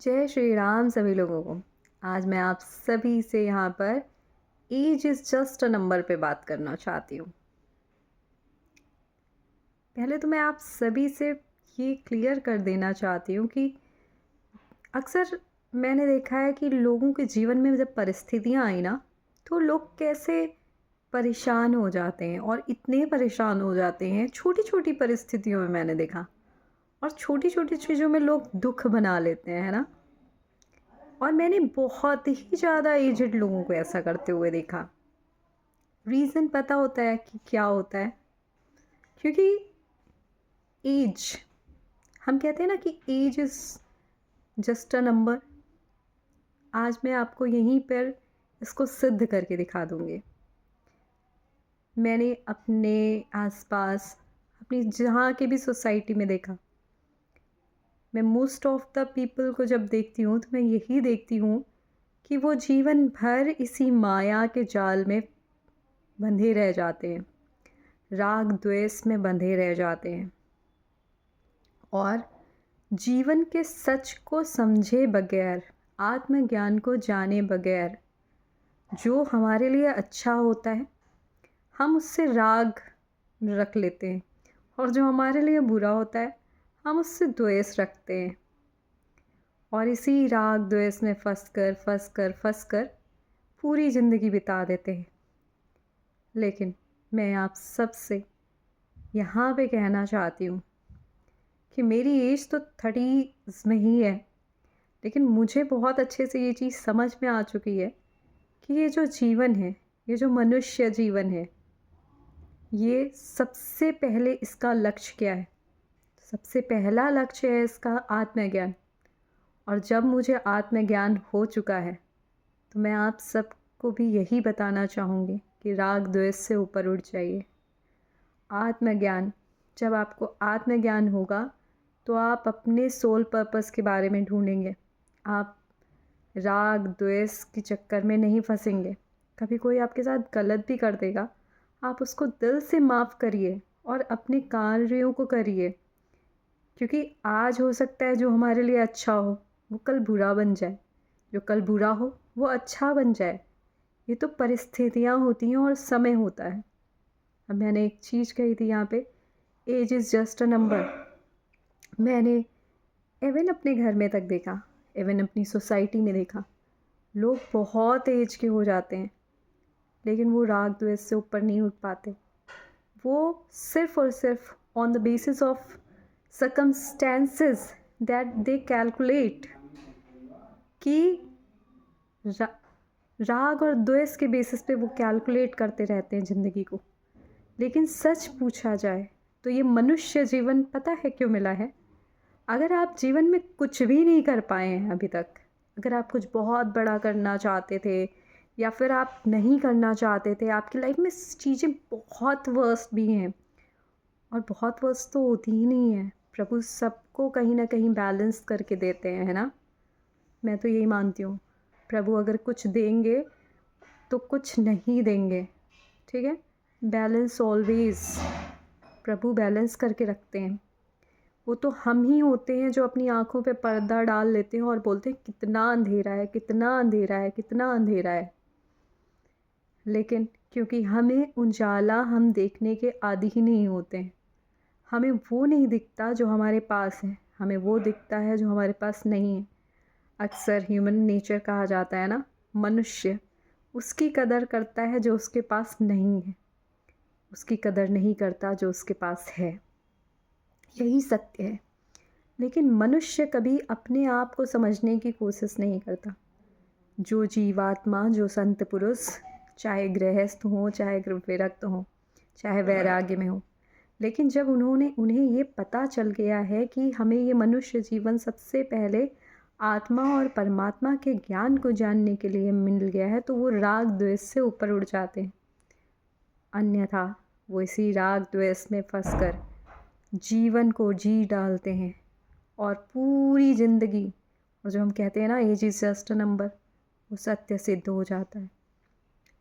जय श्री राम सभी लोगों को। आज मैं आप सभी से यहाँ पर age is just a number पे बात करना चाहती हूँ। पहले तो मैं आप सभी से ये क्लियर कर देना चाहती हूँ कि अक्सर मैंने देखा है कि लोगों के जीवन में जब परिस्थितियाँ आई ना, तो लोग कैसे परेशान हो जाते हैं और इतने परेशान हो जाते हैं छोटी छोटी परिस्थितियों में। मैंने देखा और छोटी छोटी चीज़ों में लोग दुख बना लेते हैं, है ना। और मैंने बहुत ही ज़्यादा एजेड लोगों को ऐसा करते हुए देखा। रीज़न पता होता है कि क्या होता है, क्योंकि एज, हम कहते हैं ना कि age is just a number. आज मैं आपको यहीं पर इसको सिद्ध करके दिखा दूँगी। मैंने अपने आसपास, अपनी जहाँ के भी सोसाइटी में देखा। मैं मोस्ट ऑफ द पीपल को जब देखती हूँ तो मैं यही देखती हूँ कि वो जीवन भर इसी माया के जाल में बंधे रह जाते हैं, राग द्वेष में बंधे रह जाते हैं और जीवन के सच को समझे बगैर, आत्मज्ञान को जाने बगैर, जो हमारे लिए अच्छा होता है हम उससे राग रख लेते हैं और जो हमारे लिए बुरा होता है हम उससे द्वेष रखते हैं। और इसी राग द्वेष में फंस कर पूरी ज़िंदगी बिता देते हैं। लेकिन मैं आप सब से यहाँ पे कहना चाहती हूँ कि मेरी एज तो 30 में ही है, लेकिन मुझे बहुत अच्छे से ये चीज़ समझ में आ चुकी है कि ये जो जीवन है, ये जो मनुष्य जीवन है, ये सबसे पहले इसका लक्ष्य क्या है? सबसे पहला लक्ष्य है इसका आत्मज्ञान। और जब मुझे आत्मज्ञान हो चुका है तो मैं आप सबको भी यही बताना चाहूँगी कि राग द्वेष से ऊपर उठ जाइए। आत्मज्ञान, जब आपको आत्मज्ञान होगा तो आप अपने सोल पर्पस के बारे में ढूंढेंगे। आप राग द्वेष के चक्कर में नहीं फंसेंगे। कभी कोई आपके साथ गलत भी कर देगा, आप उसको दिल से माफ़ करिए और अपने कार्यों को करिए, क्योंकि आज हो सकता है जो हमारे लिए अच्छा हो वो कल बुरा बन जाए, जो कल बुरा हो वो अच्छा बन जाए। ये तो परिस्थितियाँ होती हैं और समय होता है। अब मैंने एक चीज़ कही थी यहाँ पे, age is just a number. मैंने इवन अपने घर में तक देखा, इवन अपनी सोसाइटी में देखा, लोग बहुत एज के हो जाते हैं लेकिन वो राग द्वेष से ऊपर नहीं उठ पाते। वो सिर्फ़ और सिर्फ on the basis of circumstances that they calculate कि रा, राग और द्वेष के बेसिस पे वो कैलकुलेट करते रहते हैं ज़िंदगी को। लेकिन सच पूछा जाए तो ये मनुष्य जीवन पता है क्यों मिला है? अगर आप जीवन में कुछ भी नहीं कर पाए हैं अभी तक, अगर आप कुछ बहुत बड़ा करना चाहते थे या फिर आप नहीं करना चाहते थे, आपकी लाइफ में चीज़ें बहुत वर्स्ट भी हैं और बहुत वर्स्ट तो होती ही नहीं है। प्रभु सबको कहीं ना कहीं बैलेंस करके देते हैं, है ना। मैं तो यही मानती हूँ, प्रभु अगर कुछ देंगे तो कुछ नहीं देंगे, ठीक है। बैलेंस ऑलवेज, प्रभु बैलेंस करके रखते हैं। वो तो हम ही होते हैं जो अपनी आँखों पे पर्दा डाल लेते हैं और बोलते हैं कितना अंधेरा है, कितना अंधेरा है, कितना अंधेरा है। लेकिन क्योंकि हमें उजाला हम देखने के आदी ही नहीं होते हैं, हमें वो नहीं दिखता जो हमारे पास है, हमें वो दिखता है जो हमारे पास नहीं है। अक्सर ह्यूमन नेचर कहा जाता है ना, मनुष्य उसकी कदर करता है जो उसके पास नहीं है, उसकी कदर नहीं करता जो उसके पास है। यही सत्य है। लेकिन मनुष्य कभी अपने आप को समझने की कोशिश नहीं करता। जो जीवात्मा, जो संत पुरुष, चाहे गृहस्थ हो, चाहे विरक्त हो, चाहे वैराग्य में हो, लेकिन जब उन्हें ये पता चल गया है कि हमें ये मनुष्य जीवन सबसे पहले आत्मा और परमात्मा के ज्ञान को जानने के लिए मिल गया है, तो वो राग द्वेष से ऊपर उड़ जाते हैं। अन्यथा वो इसी राग द्वेष में फंसकर जीवन को जी डालते हैं और पूरी ज़िंदगी, और जो हम कहते हैं ना age is just a number, वो सत्य सिद्ध हो जाता है।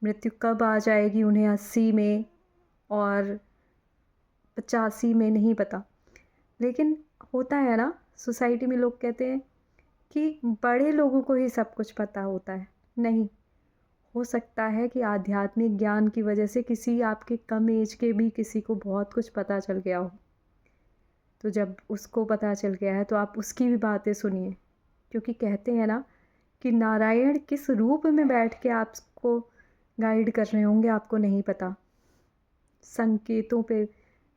मृत्यु कब आ जाएगी उन्हें 80 में और 85 में नहीं पता। लेकिन होता है ना, सोसाइटी में लोग कहते हैं कि बड़े लोगों को ही सब कुछ पता होता है। नहीं, हो सकता है कि आध्यात्मिक ज्ञान की वजह से किसी आपके कम एज के भी किसी को बहुत कुछ पता चल गया हो। तो जब उसको पता चल गया है तो आप उसकी भी बातें सुनिए, क्योंकि कहते हैं ना कि नारायण किस रूप में बैठ के आपको गाइड कर रहे होंगे आपको नहीं पता। संकेतों पे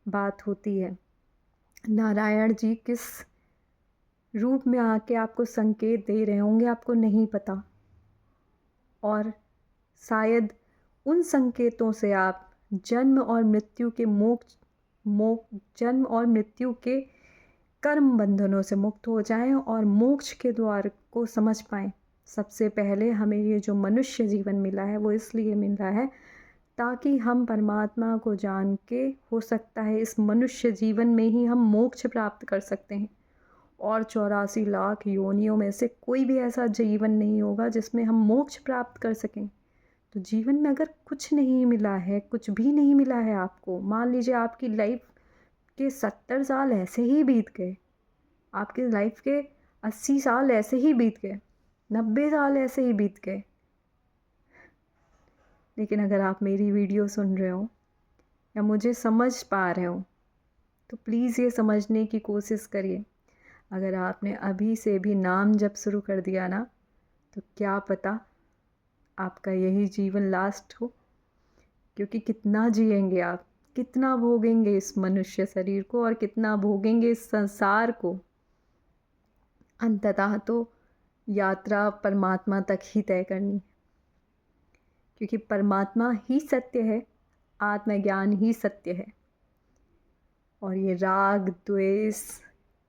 बात होती है। नारायण जी किस रूप में आके आपको संकेत दे रहे होंगे आपको नहीं पता, और शायद उन संकेतों से आप जन्म और मृत्यु के जन्म और मृत्यु के कर्म बंधनों से मुक्त हो जाएं और मोक्ष के द्वार को समझ पाएं। सबसे पहले हमें ये जो मनुष्य जीवन मिला है वो इसलिए मिला है ताकि हम परमात्मा को जान के, हो सकता है इस मनुष्य जीवन में ही हम मोक्ष प्राप्त कर सकते हैं, और 84 लाख योनियों में से कोई भी ऐसा जीवन नहीं होगा जिसमें हम मोक्ष प्राप्त कर सकें। तो जीवन में अगर कुछ नहीं मिला है, कुछ भी नहीं मिला है आपको, मान लीजिए आपकी लाइफ के 70 साल ऐसे ही बीत गए, आपकी लाइफ के 80 साल ऐसे ही बीत गए, 90 साल ऐसे ही बीत गए, लेकिन अगर आप मेरी वीडियो सुन रहे हो या मुझे समझ पा रहे हो तो प्लीज़ ये समझने की कोशिश करिए, अगर आपने अभी से भी नाम जप शुरू कर दिया ना, तो क्या पता आपका यही जीवन लास्ट हो। क्योंकि कितना जिएंगे आप, कितना भोगेंगे इस मनुष्य शरीर को और कितना भोगेंगे इस संसार को। अंततः तो यात्रा परमात्मा तक ही तय करनी है, क्योंकि परमात्मा ही सत्य है, आत्मज्ञान ही सत्य है, और ये राग द्वेष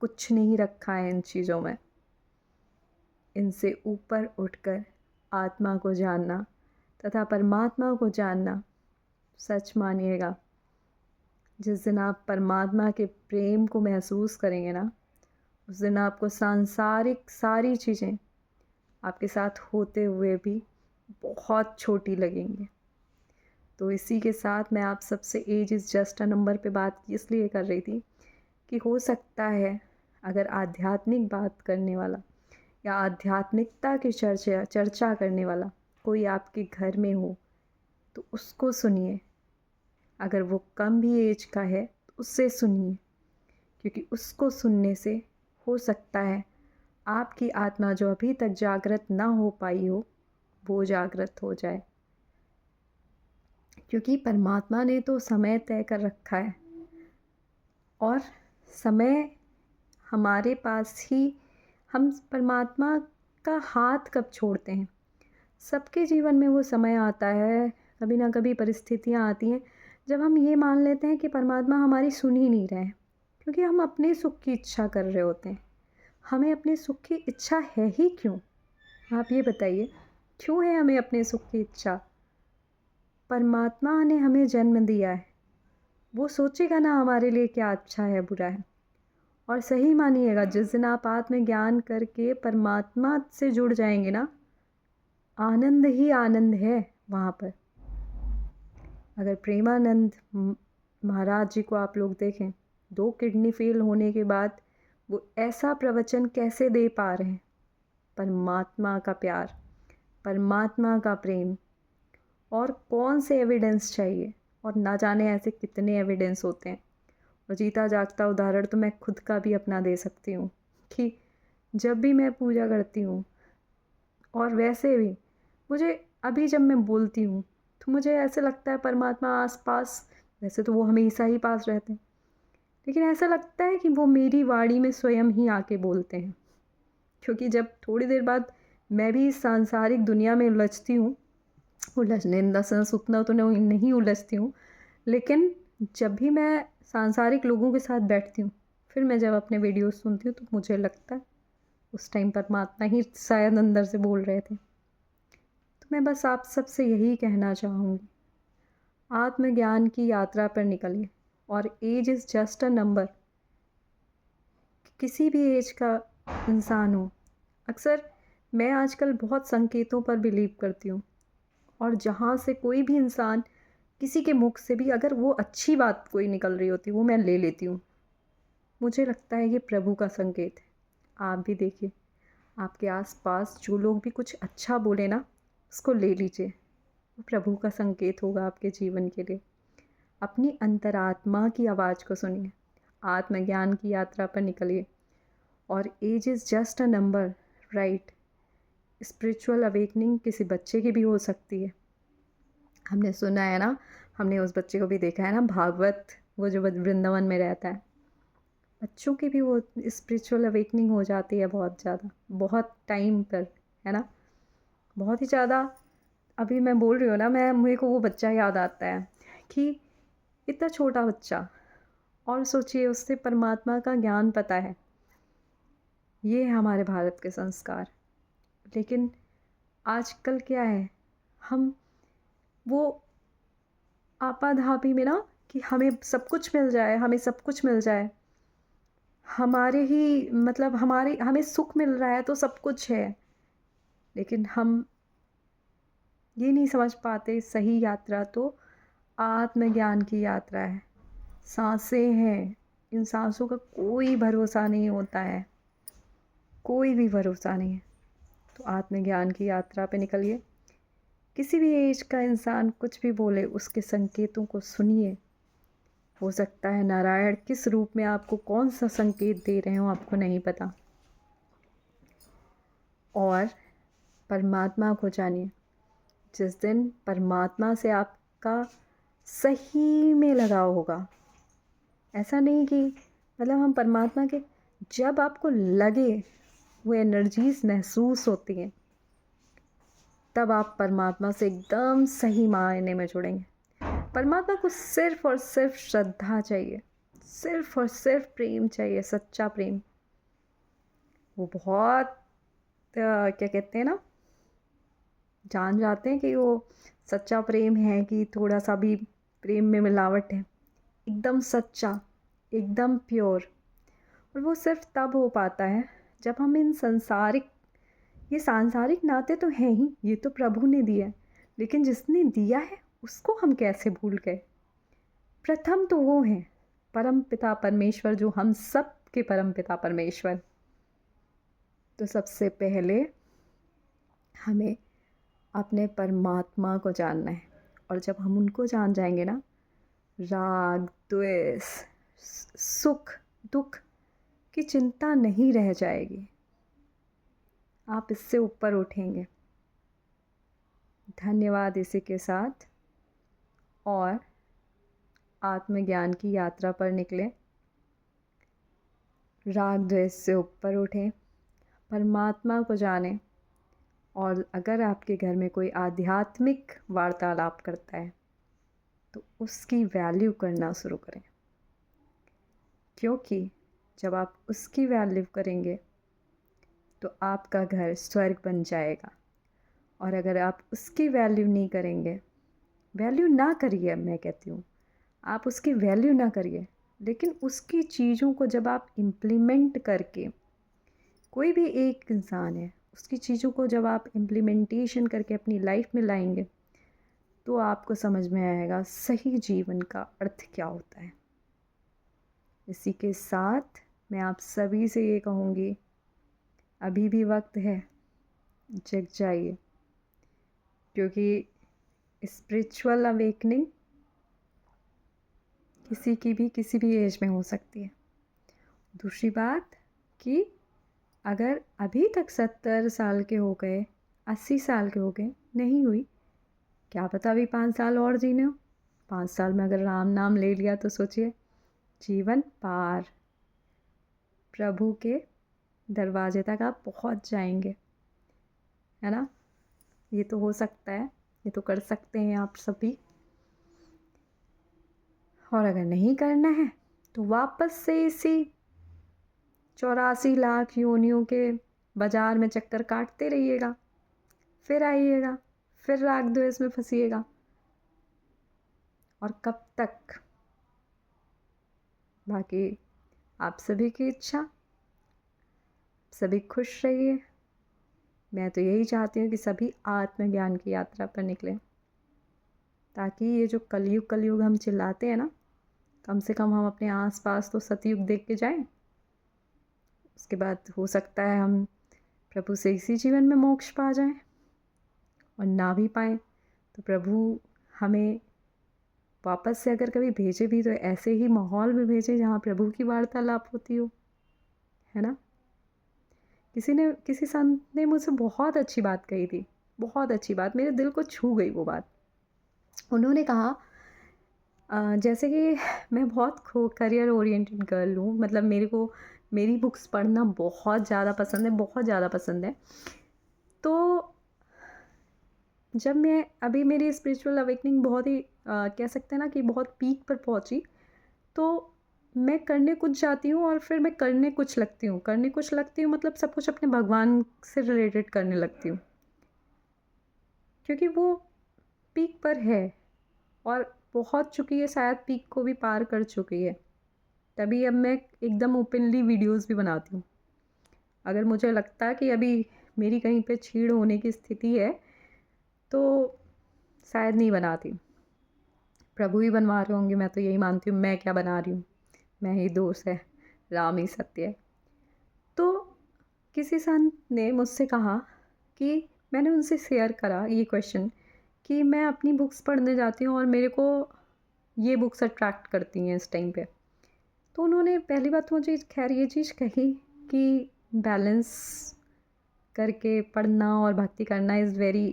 कुछ नहीं रखा है इन चीज़ों में। इनसे ऊपर उठकर आत्मा को जानना तथा परमात्मा को जानना, सच मानिएगा जिस दिन आप परमात्मा के प्रेम को महसूस करेंगे ना, उस दिन आपको सांसारिक सारी चीज़ें आपके साथ होते हुए भी बहुत छोटी लगेंगी। तो इसी के साथ मैं आप सबसे age is just a number पे बात इसलिए कर रही थी कि हो सकता है अगर आध्यात्मिक बात करने वाला या आध्यात्मिकता की चर्चा करने वाला कोई आपके घर में हो तो उसको सुनिए। अगर वो कम भी एज का है तो उससे सुनिए, क्योंकि उसको सुनने से हो सकता है आपकी आत्मा जो अभी तक जागृत ना हो पाई हो वो जागृत हो जाए। क्योंकि परमात्मा ने तो समय तय कर रखा है, और समय हमारे पास ही, हम परमात्मा का हाथ कब छोड़ते हैं। सबके जीवन में वो समय आता है, कभी ना कभी परिस्थितियाँ आती हैं जब हम ये मान लेते हैं कि परमात्मा हमारी सुन ही नहीं रहे हैं, क्योंकि हम अपने सुख की इच्छा कर रहे होते हैं। हमें अपने सुख की इच्छा है ही क्यों, आप ये बताइए, क्यों है हमें अपने सुख की इच्छा। परमात्मा ने हमें जन्म दिया है, वो सोचेगा ना हमारे लिए क्या अच्छा है बुरा है। और सही मानिएगा, जिस दिन आप आत्मज्ञान करके परमात्मा से जुड़ जाएंगे ना, आनंद ही आनंद है वहाँ पर। अगर प्रेमानंद महाराज जी को आप लोग देखें, 2 किडनी फेल होने के बाद वो ऐसा प्रवचन कैसे दे पा रहे हैं। परमात्मा का प्यार, परमात्मा का प्रेम, और कौन से एविडेंस चाहिए, और ना जाने ऐसे कितने एविडेंस होते हैं। और जीता जागता उदाहरण तो मैं खुद का भी अपना दे सकती हूँ कि जब भी मैं पूजा करती हूँ, और वैसे भी मुझे अभी जब मैं बोलती हूँ तो मुझे ऐसे लगता है परमात्मा आसपास, वैसे तो वो हमेशा ही पास रहते हैं, लेकिन ऐसा लगता है कि वो मेरी वाणी में स्वयं ही आके बोलते हैं। क्योंकि जब थोड़ी देर बाद मैं भी इस सांसारिक दुनिया में उलझती हूँ, उलझने इन द सेंस उतना तो नहीं उलझती हूँ, लेकिन जब भी मैं सांसारिक लोगों के साथ बैठती हूँ, फिर मैं जब अपने वीडियो सुनती हूँ तो मुझे लगता है उस टाइम परमात्मा ही शायद अंदर से बोल रहे थे। तो मैं बस आप सबसे यही कहना चाहूँगी, आत्मज्ञान की यात्रा पर निकलिए, और age is just a number. किसी भी एज का इंसान हो, अक्सर मैं आजकल बहुत संकेतों पर बिलीव करती हूँ, और जहाँ से कोई भी इंसान, किसी के मुख से भी अगर वो अच्छी बात कोई निकल रही होती वो मैं ले लेती हूँ। मुझे लगता है ये प्रभु का संकेत है। आप भी देखिए, आपके आसपास जो लोग भी कुछ अच्छा बोले ना, उसको ले लीजिए, वो प्रभु का संकेत होगा आपके जीवन के लिए। अपनी अंतरात्मा की आवाज़ को सुनिए, आत्मज्ञान की यात्रा पर निकलिए। और age is just a number, right. Spiritual awakening किसी बच्चे की भी हो सकती है। हमने सुना है ना, हमने उस बच्चे को भी देखा है ना, भागवत, वो जो वृंदावन में रहता है, बच्चों की भी वो स्पिरिचुअल अवेकनिंग हो जाती है बहुत ज़्यादा, बहुत टाइम पर, है ना, बहुत ही ज़्यादा। अभी मैं बोल रही हूँ ना, मेरे को वो बच्चा याद आता है कि इतना छोटा बच्चा, और सोचिए उससे परमात्मा का ज्ञान पता है। ये है हमारे भारत के संस्कार। लेकिन आजकल क्या है, हम वो आपाधापी में ना, कि हमें सब कुछ मिल जाए, हमें सब कुछ मिल जाए, हमारे ही मतलब हमारे हमें सुख मिल रहा है तो सब कुछ है। लेकिन हम ये नहीं समझ पाते, सही यात्रा तो आत्मज्ञान की यात्रा है। सांसें हैं, इन सांसों का कोई भरोसा नहीं होता है, कोई भी भरोसा नहीं है। तो आत्मज्ञान की यात्रा पे निकलिए। किसी भी एज का इंसान कुछ भी बोले, उसके संकेतों को सुनिए। हो सकता है नारायण किस रूप में आपको कौन सा संकेत दे रहे हो, आपको नहीं पता। और परमात्मा को जानिए। जिस दिन परमात्मा से आपका सही में लगाव होगा, ऐसा नहीं कि मतलब हम परमात्मा के, जब आपको लगे, वो एनर्जीज महसूस होती हैं, तब आप परमात्मा से एकदम सही मायने में जुड़ेंगे। परमात्मा को सिर्फ और सिर्फ श्रद्धा चाहिए, सिर्फ और सिर्फ प्रेम चाहिए, सच्चा प्रेम। वो बहुत क्या कहते हैं ना, जान जाते हैं कि वो सच्चा प्रेम है कि थोड़ा सा भी प्रेम में मिलावट है। एकदम सच्चा, एकदम प्योर। और वो सिर्फ तब हो पाता है जब हम इन ये सांसारिक नाते तो हैं ही, ये तो प्रभु ने दिया है, लेकिन जिसने दिया है उसको हम कैसे भूल गए। प्रथम तो वो हैं परम पिता परमेश्वर, जो हम सब के परम पिता परमेश्वर। तो सबसे पहले हमें अपने परमात्मा को जानना है। और जब हम उनको जान जाएंगे ना, राग द्वेष सुख दुख की चिंता नहीं रह जाएगी। आप इससे ऊपर उठेंगे। धन्यवाद इसी के साथ, और आत्मज्ञान की यात्रा पर निकले। राग द्वेष से ऊपर उठें, परमात्मा को जानें। और अगर आपके घर में कोई आध्यात्मिक वार्तालाप करता है तो उसकी वैल्यू करना शुरू करें, क्योंकि जब आप उसकी वैल्यू करेंगे तो आपका घर स्वर्ग बन जाएगा। और अगर आप उसकी वैल्यू नहीं करेंगे, वैल्यू ना करिए, मैं कहती हूँ आप उसकी वैल्यू ना करिए, लेकिन उसकी चीज़ों को जब आप इम्प्लीमेंट करके, कोई भी एक इंसान है, उसकी चीज़ों को जब आप इम्प्लीमेंटेशन करके अपनी लाइफ में लाएंगे, तो आपको समझ में आएगा सही जीवन का अर्थ क्या होता है। इसी के साथ मैं आप सभी से ये कहूँगी, अभी भी वक्त है, जग जाइए, क्योंकि स्पिरिचुअल अवेकनिंग किसी भी एज में हो सकती है। दूसरी बात कि अगर अभी तक 70 साल के हो गए, 80 साल के हो गए, नहीं हुई, क्या पता अभी 5 साल और जीने हो। 5 साल में अगर राम नाम ले लिया तो सोचिए, जीवन पार, प्रभु के दरवाजे तक आप पहुंच जाएंगे, है ना। ये तो हो सकता है, ये तो कर सकते हैं आप सभी। और अगर नहीं करना है तो वापस से इसी 84 लाख योनियों के बाजार में चक्कर काटते रहिएगा, फिर आइएगा, फिर राग द्वेष में फंसिएगा। और कब तक। बाकी आप सभी की इच्छा, सभी खुश रहिए। मैं तो यही चाहती हूँ कि सभी आत्मज्ञान की यात्रा पर निकलें, ताकि ये जो कलयुग हम चिल्लाते हैं ना, कम से कम हम अपने आसपास तो सतयुग देख के जाएं। उसके बाद हो सकता है हम प्रभु से इसी जीवन में मोक्ष पा जाएं, और ना भी पाएँ तो प्रभु हमें वापस से अगर कभी भेजे भी तो ऐसे ही माहौल में भेजे जहाँ प्रभु की वार्तालाप होती हो, है ना। किसी संत ने मुझसे बहुत अच्छी बात कही थी, बहुत अच्छी बात, मेरे दिल को छू गई वो बात। उन्होंने कहा जैसे कि मैं बहुत करियर ओरिएंटेड गर्ल हूँ, मतलब मेरी बुक्स पढ़ना बहुत ज़्यादा पसंद है, बहुत ज़्यादा पसंद है। तो जब मैं अभी मेरी स्पिरिचुअल अवेकनिंग बहुत ही कह सकते हैं ना कि बहुत पीक पर पहुँची, तो मैं करने कुछ जाती हूँ और फिर मैं करने कुछ लगती हूँ मतलब सब कुछ अपने भगवान से रिलेटेड करने लगती हूँ, क्योंकि वो पीक पर है और पहुँच चुकी है, शायद पीक को भी पार कर चुकी है। तभी अब मैं एकदम ओपनली वीडियोस भी बनाती हूँ। अगर मुझे लगता है कि अभी मेरी कहीं पे छीड़ होने की स्थिति है तो शायद नहीं बनाती, प्रभु ही बनवा रहे होंगे, मैं तो यही मानती हूँ। मैं क्या बना रही हूँ, मैं ही दोष है, राम ही सत्य है। तो किसी संत ने मुझसे कहा कि मैंने उनसे शेयर करा ये क्वेश्चन कि मैं अपनी बुक्स पढ़ने जाती हूँ और मेरे को ये बुक्स अट्रैक्ट करती हैं इस टाइम पे। तो उन्होंने पहली बात तो मुझे खैर ये चीज़ कही कि बैलेंस करके पढ़ना और भक्ति करना इज़ वेरी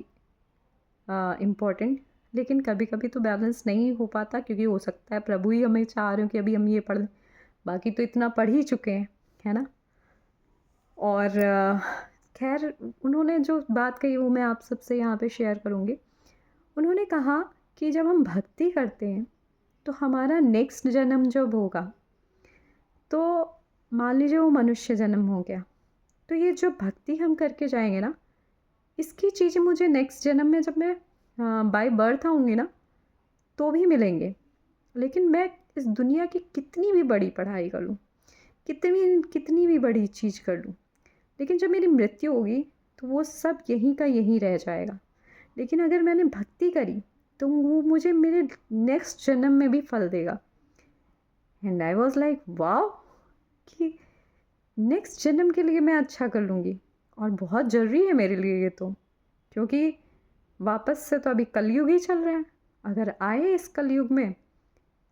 इम्पॉर्टेंट, लेकिन कभी कभी तो बैलेंस नहीं हो पाता, क्योंकि हो सकता है प्रभु ही हमें चाह रहे हो कि अभी हम ये पढ़ लें, बाकी तो इतना पढ़ ही चुके हैं, है ना। और खैर उन्होंने जो बात कही वो मैं आप सबसे यहाँ पे शेयर करूँगी। उन्होंने कहा कि जब हम भक्ति करते हैं तो हमारा नेक्स्ट जन्म जब होगा, तो मान लीजिए वो मनुष्य जन्म हो गया, तो ये जो भक्ति हम करके जाएंगे ना, इसकी चीज़ें मुझे नेक्स्ट जन्म में जब मैं बाय बर्थ आऊँगी ना तो भी मिलेंगे। लेकिन मैं इस दुनिया की कितनी भी बड़ी पढ़ाई कर लूँ, कितनी भी बड़ी चीज़ कर लूँ, लेकिन जब मेरी मृत्यु होगी तो वो सब यहीं का यहीं रह जाएगा। लेकिन अगर मैंने भक्ति करी तो वो मुझे मेरे नेक्स्ट जन्म में भी फल देगा। And I was like wow, कि नेक्स्ट जन्म के लिए मैं अच्छा कर लूँगी, और बहुत ज़रूरी है मेरे लिए ये तो, क्योंकि वापस से तो अभी कलयुग ही चल रहा है। अगर आए इस कलयुग में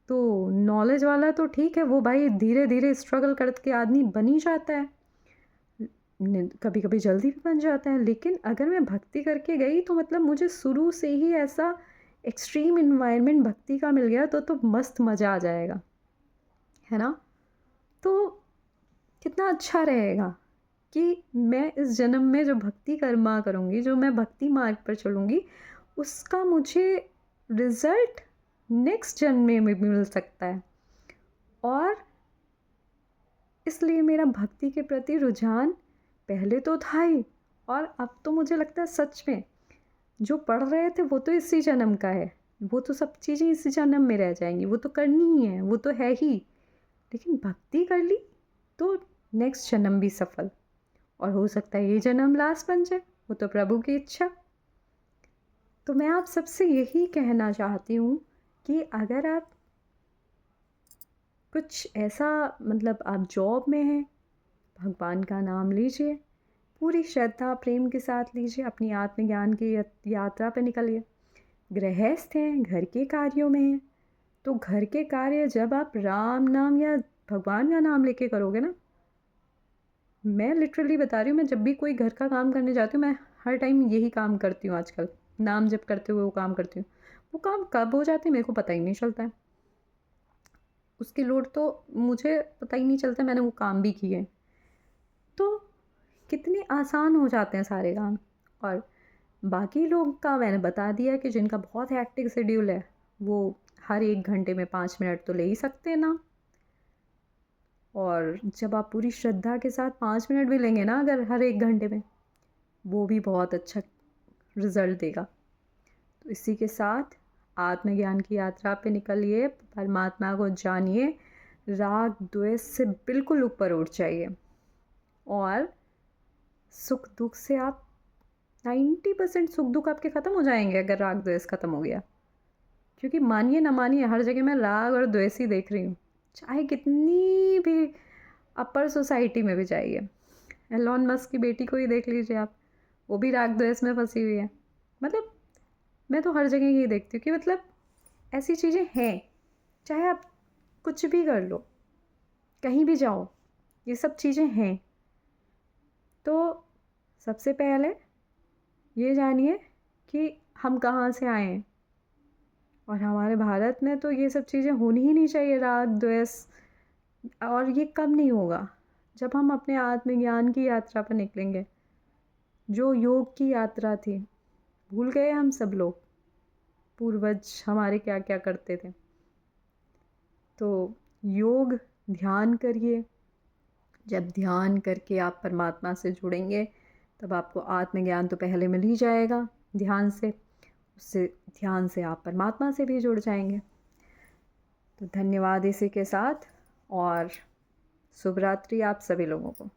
तो नॉलेज वाला तो ठीक है, वो भाई धीरे धीरे स्ट्रगल करके आदमी बन ही जाता है, कभी कभी जल्दी भी बन जाता है। लेकिन अगर मैं भक्ति करके गई तो मतलब मुझे शुरू से ही ऐसा एक्सट्रीम इन्वायरमेंट भक्ति का मिल गया तो मस्त मज़ा आ जाएगा, है ना। तो कितना अच्छा रहेगा कि मैं इस जन्म में जो भक्ति कर्मा करूँगी, जो मैं भक्ति मार्ग पर चलूँगी, उसका मुझे रिज़ल्ट नेक्स्ट जन्म में भी मिल सकता है। और इसलिए मेरा भक्ति के प्रति रुझान पहले तो था ही, और अब तो मुझे लगता है सच में जो पढ़ रहे थे वो तो इसी जन्म का है, वो तो सब चीज़ें इसी जन्म में रह जाएंगी, वो तो करनी ही है, वो तो है ही। लेकिन भक्ति कर ली तो नेक्स्ट जन्म भी सफल, और हो सकता है ये जन्म लास्ट बन जाए, वो तो प्रभु की इच्छा। तो मैं आप सबसे यही कहना चाहती हूँ कि अगर आप कुछ ऐसा, मतलब आप जॉब में हैं, भगवान का नाम लीजिए, पूरी श्रद्धा प्रेम के साथ लीजिए, अपनी आत्मज्ञान की यात्रा पर निकलिए। गृहस्थ हैं, घर के कार्यों में हैं, तो घर के कार्य जब आप राम नाम या भगवान का नाम लेके करोगे ना, मैं लिटरली बता रही हूँ, मैं जब भी कोई घर का काम करने जाती हूँ मैं हर टाइम यही काम करती हूँ आजकल, नाम जप करते हुए वो काम करती हूँ। वो काम कब हो जाते हैं मेरे को पता ही नहीं चलता है, उसकी लोड तो मुझे पता ही नहीं चलता मैंने वो काम भी किए। तो कितने आसान हो जाते हैं सारे काम। और बाकी लोग का मैंने बता दिया कि जिनका बहुत हैक्टिक शेड्यूल है वो हर 1 घंटे में 5 मिनट तो ले ही सकते हैं ना। और जब आप पूरी श्रद्धा के साथ 5 मिनट भी लेंगे ना अगर हर 1 घंटे में, वो भी बहुत अच्छा रिज़ल्ट देगा। तो इसी के साथ आत्मज्ञान की यात्रा पे निकलिए, परमात्मा को जानिए, राग द्वेष से बिल्कुल ऊपर उठ जाइए, और सुख दुख से आप 90% सुख दुख आपके ख़त्म हो जाएंगे अगर राग द्वेष ख़त्म हो गया। क्योंकि मानिए ना मानिए हर जगह मैं राग और द्वेष ही देख रही हूँ, चाहे कितनी भी अपर सोसाइटी में भी जाइए, एलॉन मस्क की बेटी को ही देख लीजिए आप, वो भी राग द्वेष में फंसी हुई है। मतलब मैं तो हर जगह ये देखती हूँ कि मतलब ऐसी चीज़ें हैं, चाहे आप कुछ भी कर लो, कहीं भी जाओ, ये सब चीज़ें हैं। तो सबसे पहले ये जानिए कि हम कहाँ से आए हैं, और हमारे भारत में तो ये सब चीज़ें होनी ही नहीं चाहिए, राग द्वेष। और ये कब नहीं होगा? जब हम अपने आत्मज्ञान की यात्रा पर निकलेंगे, जो योग की यात्रा थी। भूल गए हम सब लोग पूर्वज हमारे क्या क्या करते थे। तो योग, ध्यान करिए। जब ध्यान करके आप परमात्मा से जुड़ेंगे, तब आपको आत्मज्ञान तो पहले मिल ही जाएगा ध्यान से, उससे ध्यान से आप परमात्मा से भी जुड़ जाएंगे। तो धन्यवाद इसी के साथ, और शुभ रात्रि आप सभी लोगों को।